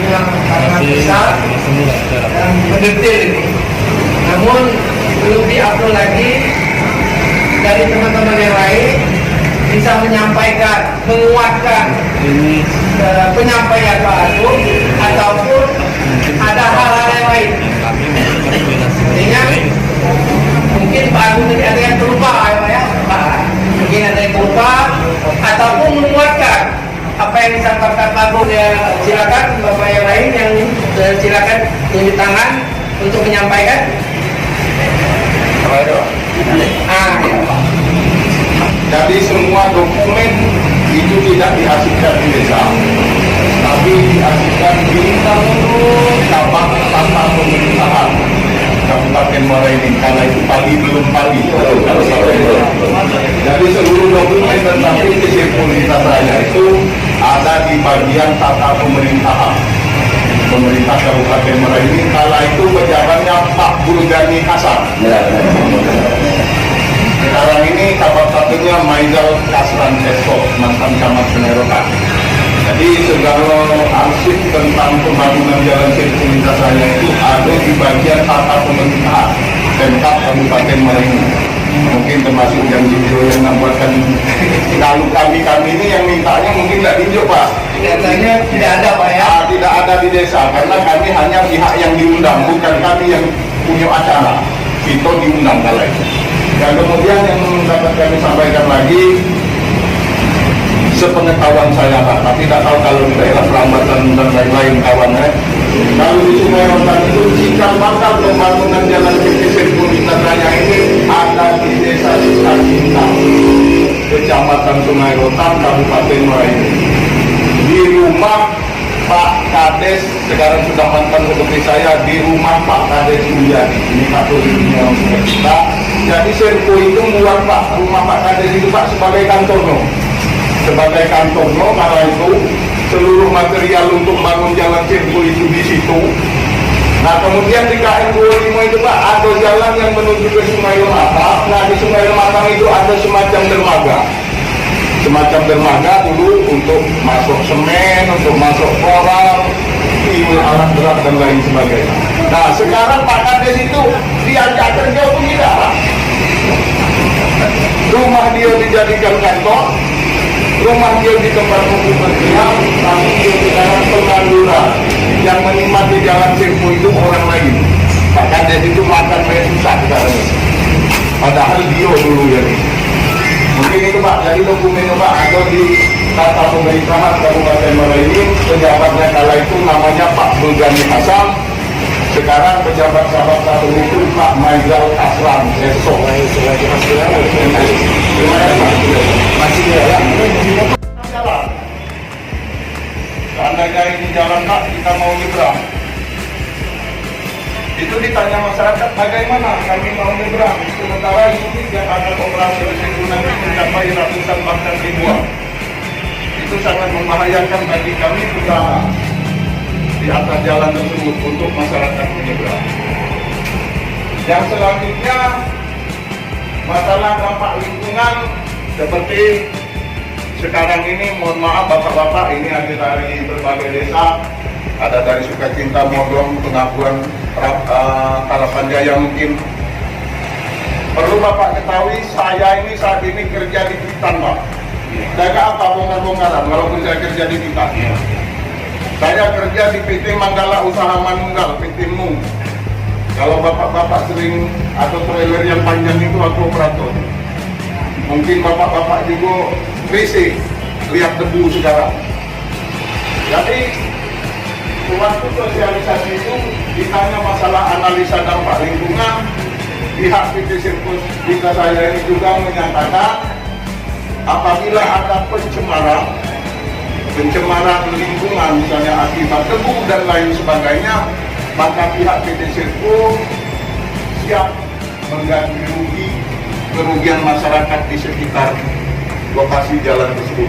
yang sangat besar dan mendetail ini. Namun belum diupload lagi dari teman-teman yang lain bisa menyampaikan, menguatkan penyampaian Pak Agung ataupun ada hal-hal yang lain. Artinya mungkin Pak Agung tadi ada yang terlupa ya Pak. Mungkin ada yang terlupa ataupun menguatkan apa yang disampaikan Pak Agung ya. Silakan Bapak yang lain yang silakan tunjuk tangan untuk menyampaikan. Jadi semua dokumen itu tidak dihasilkan di desa, tapi dihasilkan di cabang tata pemerintahan Kabupaten Muara Enim. Karena itu pagi belum pagi. Jadi seluruh dokumen tentang PT Serpong Lintas Raya itu ada di bagian tata pemerintahan pemerintah Kabupaten Muara Enim. Kala itu pejabatnya Pak Burgani Hasan. Sekarang ini kabar satunya Maizal Kasran Esok, mantan camat Sungai Rotan. Jadi segala arsip tentang pembangunan jalan Serpong Lintas Raya itu ada di bagian tata pemerintahan Pemkab Kabupaten Muara Enim. Mungkin termasuk yang video yang membuatkan kalau kami ini yang mintanya mungkin tidak diunjuk Pak. Kelihatannya tidak ada Pak ya. Tidak ada di desa karena kami hanya pihak yang diundang, bukan kami yang punya acara. Kita diundang kala itu. Dan kemudian yang dapat kami sampaikan lagi, sepengetahuan saya Pak, tapi tidak tahu kalau di daerah Perambatan dan lain-lain kawannya. Kalau di Sungai Rotan itu cikal bakal pembangunan jalan PT Serpong Lintas Raya ini ada di desa Cinta, Kecamatan Sungai Rotan, Kabupaten Muara Enim. Di rumah Pak Kades, sekarang sudah mantan seperti saya, di rumah Pak Kades Suryadi. Ini satu dunia sudah kita. Jadi Serpong itu membuat Pak rumah Pak Kades itu Pak sebagai kantorno. Sebagai kantorno, karena itu seluruh material untuk bangun jalan Serpong itu di situ. Nah kemudian di KM 25 itu Pak ada jalan yang menuju ke Sungai Lematang. Nah di Sungai Lematang itu ada semacam dermaga. Semacam dermaga dulu untuk masuk semen, untuk masuk koral, alat berat dan lain sebagainya. Nah sekarang Pak Kades itu diajak kerja pun tidak. Rumah dia dijadikan kantor, rumah dia di tempat pemukiman, tapi dia sekarang pengangguran. Yang menikmati jalan Serpong itu orang lain. Pak Kades itu makan susah sekarang. Padahal dia dulu ya. Mungkin itu Pak, jadi dokumen Pak ada di tata pemerintahan Kabupaten Muara Enim. Pejabatnya kala itu namanya Pak Burgani Hasan. Sekarang pejabat sahabat satu itu Pak Maizal Kasran Esok. Terima kasih. Masih ya. Seandainya ini jalan Pak, kita mau nyebrang. Itu ditanya masyarakat bagaimana kami mau nyebrang. Sementara ini yang akan operasi itu nanti mencapai ratusan bahkan ribuan. Itu sangat membahayakan bagi kami usaha di atas jalan tersebut untuk masyarakat menyeberang. Yang selanjutnya masalah dampak lingkungan seperti sekarang ini, mohon maaf bapak-bapak, ini dari berbagai desa, ada dari Sukacinta, Modong, Pengakuan, Harapan Jaya mungkin. Perlu bapak ketahui, saya ini saat ini kerja di Bitan Pak. Jaga apa bongkar-bongkaran walaupun saya kerja di Bitan. Saya kerja di PT Manggala Usaha Manunggal, PT MU. Kalau bapak-bapak sering atau trailer yang panjang itu aku operator. Mungkin bapak-bapak juga risih lihat debu sekarang. Jadi waktu sosialisasi itu ditanya masalah analisa dampak lingkungan, pihak PT Serpong Lintas Raya ini juga menyatakan apabila ada pencemaran lingkungan misalnya akibat debu dan lain sebagainya, maka pihak PT Serpong siap mengganti kerugian masyarakat di sekitar lokasi jalan tersebut.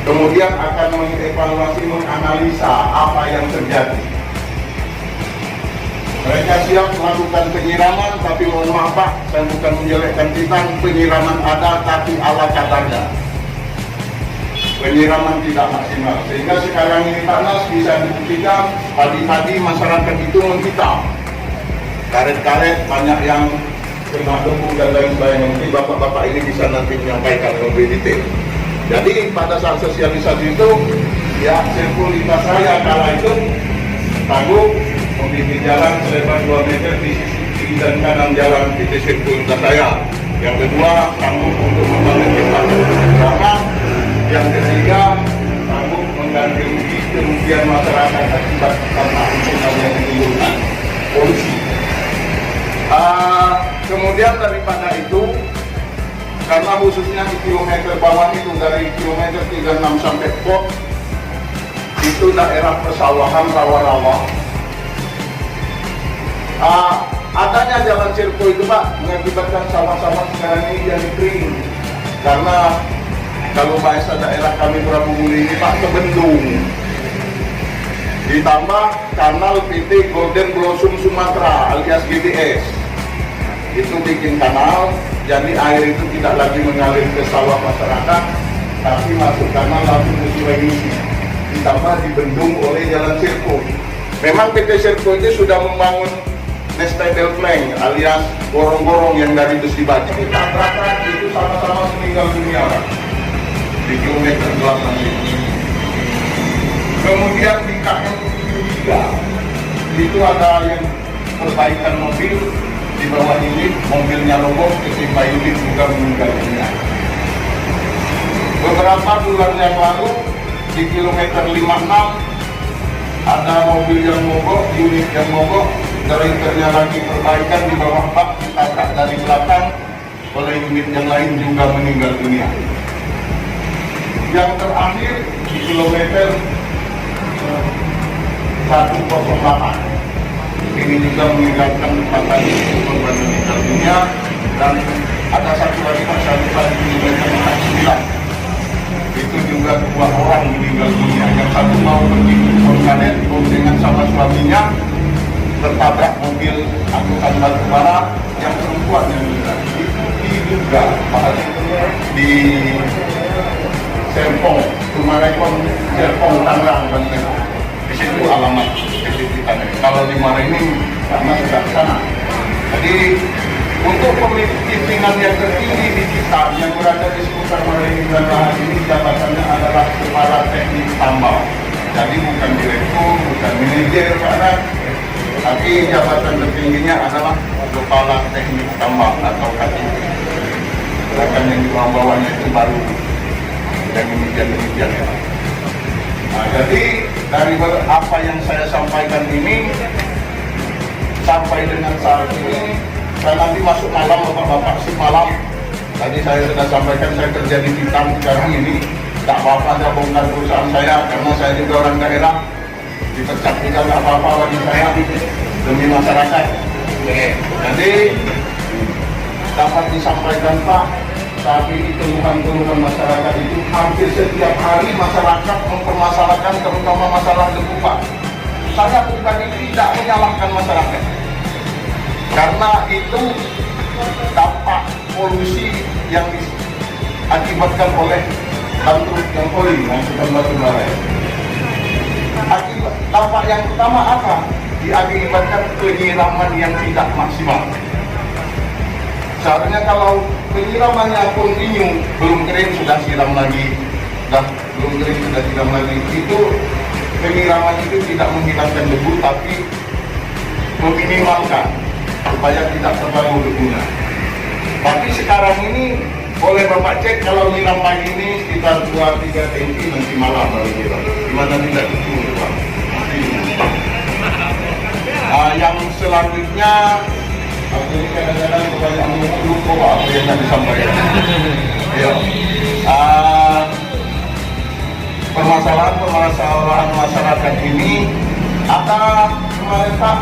Kemudian akan mengevaluasi, menganalisa apa yang terjadi. Mereka siap melakukan penyiraman, tapi mohon maaf Pak, saya bukan menjelekkan Bitan, penyiraman ada tapi ala kadarnya. penyiraman tidak maksimal. Sehingga sekarang ini panas, bisa dibuktikan pagi-pagi masyarakat itu menghitam. Karet-karet banyak yang kena debu dan lain sebagainya. Mungkin bapak-bapak ini bisa nanti menyampaikan lebih detail. Jadi pada saat sosialisasi itu, ya sirkul lintas raya kala itu tangguh memiliki jalan selebar 2 meter di sisi kiri dan kanan jalan PT sirkul lintas raya. Yang kedua, tangguh untuk membangun jembatan bersama. Yang ketiga, tangguh mengganti rugi kerugian masyarakat akibat karena hubungan yang menimbulkan polusi. Kemudian daripada itu, karena khususnya di kilometer bawah itu dari kilometer 36 sampai Pok, itu daerah persawahan rawa-rawa. Adanya jalan sirkuit itu Pak mengakibatkan sawah-sawah sekarang ini jadi kering. Karena kalau bahasa daerah kami Prabu Muli ini Pak kebendung. Ditambah kanal PT Golden Blossom Sumatera alias GBS. Itu bikin kanal, jadi air itu tidak lagi mengalir ke sawah masyarakat, tapi masuk kanal langsung ke Sungai Musi. Ditambah dibendung oleh jalan sirkuit. Memang PT Sirkuit itu sudah membangun Nestable Plank alias gorong-gorong yang dari besi baja. Tabrakan itu sama-sama meninggal dunia Pak, di kilometer 8 ini. Kemudian di KM 3 itu ada yang perbaikan mobil. Di bawah ini mobilnya roboh, ketimpa unit juga meninggal dunia. Beberapa bulan yang lalu di kilometer 56 ada mobil yang mogok, unit yang mogok, drivernya lagi perbaikan di bawah bak ditabrak dari belakang oleh unit yang lain juga meninggal dunia. Yang terakhir di kilometer 108 ini juga meninggalkan 4 lagi korban meninggal dunia, dan ada satu lagi masyarakat di kilometer 49 itu juga 2 orang meninggal dunia. Yang satu mau pergi ke Pontianak dengan sama suaminya tertabrak mobil angkutan batu bara, yang perempuan yang meninggal itu diduga di Serpong, Sumarekon, Serpong, Tangerang, Banten. Di situ alamat kita. Kalau di Marini karena sudah ke sana. Jadi untuk pimpinan yang tertinggi di kita yang berada di seputar Marini dan Lahan ini jabatannya adalah kepala teknik tambang. Jadi bukan direktur, bukan manajer karena, tapi jabatan tertingginya adalah kepala teknik tambang atau KTP. Gerakan yang dibawanya itu baru yang demikian ya. Nah, jadi dari apa yang saya sampaikan ini sampai dengan saat ini, saya nanti masuk malam bapak-bapak sih malam. Tadi saya sudah sampaikan saya kerja di Pitam sekarang ini, tak apa-apa ada bongkar perusahaan saya karena saya juga orang daerah, dipecat juga tak apa-apa bagi saya demi masyarakat. Jadi dapat disampaikan Pak, saat ini keluhan-keluhan masyarakat itu hampir setiap hari masyarakat mempermasalahkan terutama masalah debu Pak. Saya bukan tidak menyalahkan masyarakat, karena itu dampak polusi yang diakibatkan oleh bantruk yang poli, maksudnya batu bara. Akibat dampak yang utama apa? Diakibatkan penyiraman yang tidak maksimal. Seharusnya kalau penyiramannya kontinu, belum kering sudah siram lagi, belum kering sudah siram lagi. Itu penyiraman itu tidak menghilangkan debu, tapi meminimalkan supaya tidak terlalu debunya. Tapi sekarang ini boleh Bapak cek kalau nyiram pagi ini sekitar 2-3 cm nanti malam baru nyiram. Gimana tidak cukup Pak? Yang selanjutnya, aku ini kadang-kadang kebanyakan lupa apa yang tadi disampaikan. Ya. Permasalahan masyarakat ini ada kemarin Pak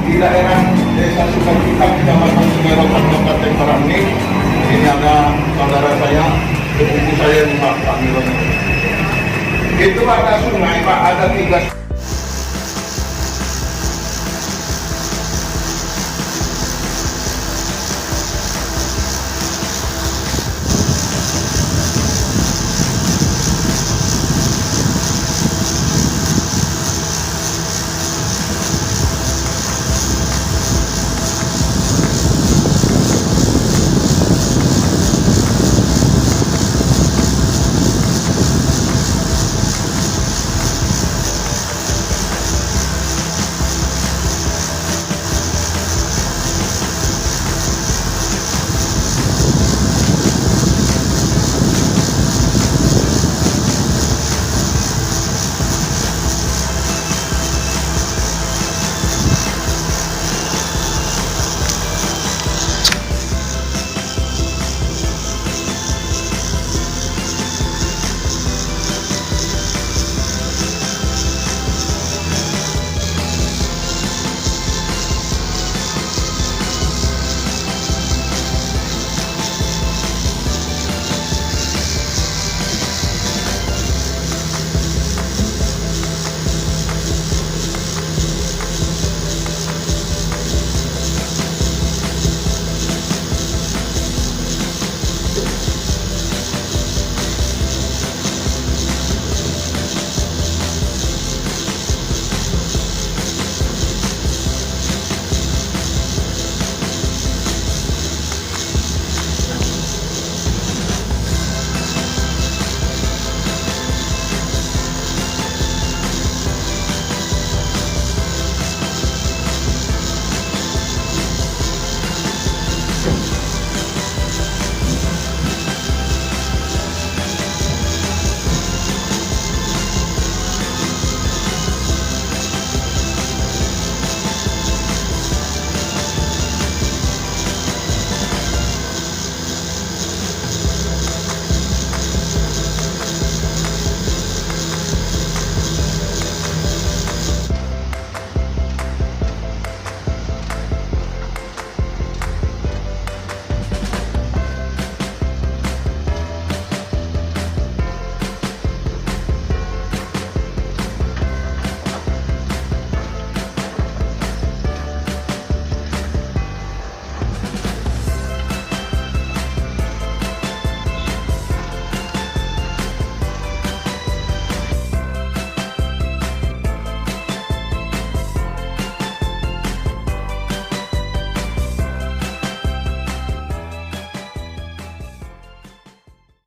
di daerah Desa Sukacita, Kecamatan Sungai Kabupaten Merauke. Ini ada saudara saya, sepupu saya Pak Miron. Itu ada sungai Pak, ada 3